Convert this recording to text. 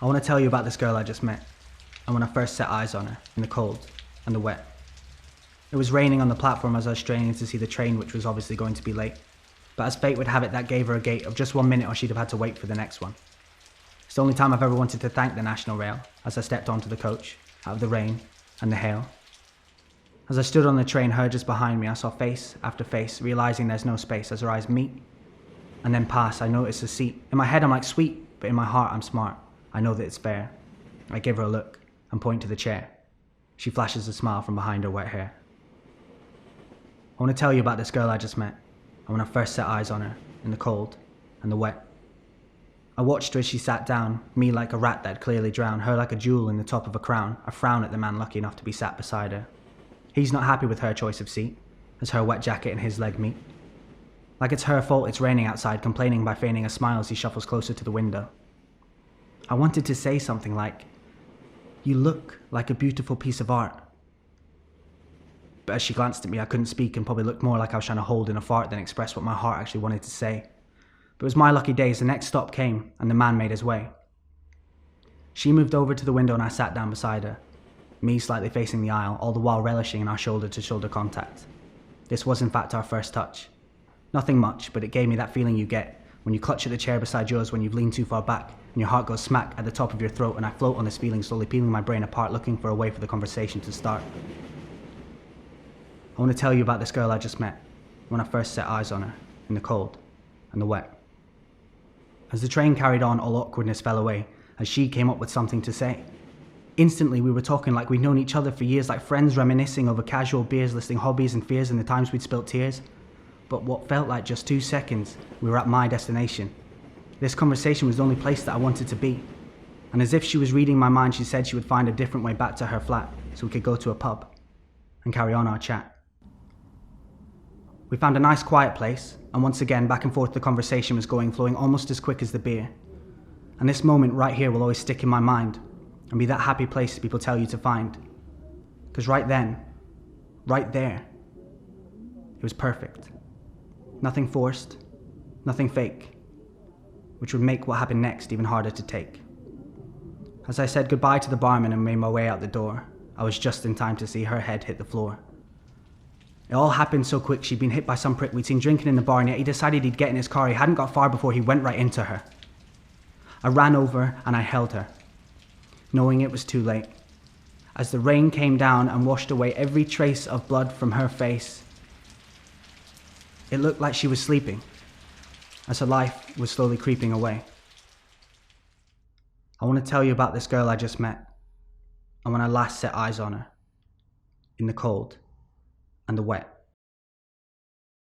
I want to tell you about this girl I just met, and when I first set eyes on her, in the cold and the wet. It was raining on the platform as I was straining to see the train, which was obviously going to be late. But as fate would have it, that gave her a gate of just 1 minute or she'd have had to wait for the next one. It's the only time I've ever wanted to thank the National Rail as I stepped onto the coach, out of the rain and the hail. As I stood on the train, her just behind me, I saw face after face, realising there's no space as our eyes meet and then pass. I notice a seat. In my head I'm like, sweet, but in my heart I'm smart. I know that it's fair. I give her a look and point to the chair. She flashes a smile from behind her wet hair. I want to tell you about this girl I just met, and when I first set eyes on her, in the cold and the wet. I watched her as she sat down, me like a rat that had clearly drowned, her like a jewel in the top of a crown, a frown at the man lucky enough to be sat beside her. He's not happy with her choice of seat, as her wet jacket and his leg meet. Like it's her fault it's raining outside, complaining by feigning a smile as he shuffles closer to the window. I wanted to say something like, "You look like a beautiful piece of art." But as she glanced at me, I couldn't speak and probably looked more like I was trying to hold in a fart than express what my heart actually wanted to say. But it was my lucky days. The next stop came, and the man made his way. She moved over to the window and I sat down beside her, me slightly facing the aisle, all the while relishing in our shoulder-to-shoulder contact. This was in fact our first touch. Nothing much, but it gave me that feeling you get when you clutch at the chair beside yours when you've leaned too far back and your heart goes smack at the top of your throat, and I float on this feeling, slowly peeling my brain apart, looking for a way for the conversation to start. I want to tell you about this girl I just met, when I first set eyes on her, in the cold and the wet. As the train carried on, all awkwardness fell away, as she came up with something to say. Instantly we were talking like we'd known each other for years, like friends reminiscing over casual beers, listing hobbies and fears and the times we'd spilt tears. But what felt like just 2 seconds, we were at my destination. This conversation was the only place that I wanted to be. And as if she was reading my mind, she said she would find a different way back to her flat so we could go to a pub and carry on our chat. We found a nice quiet place, and once again back and forth the conversation was going, flowing almost as quick as the beer. And this moment right here will always stick in my mind and be that happy place people tell you to find. Because right then, right there, it was perfect. Nothing forced, nothing fake, which would make what happened next even harder to take. As I said goodbye to the barman and made my way out the door, I was just in time to see her head hit the floor. It all happened so quick. She'd been hit by some prick we'd seen drinking in the bar, and yet he decided he'd get in his car. He hadn't got far before he went right into her. I ran over and I held her, knowing it was too late. As the rain came down and washed away every trace of blood from her face, it looked like she was sleeping, as her life was slowly creeping away. I want to tell you about this girl I just met, and when I last set eyes on her, in the cold and the wet.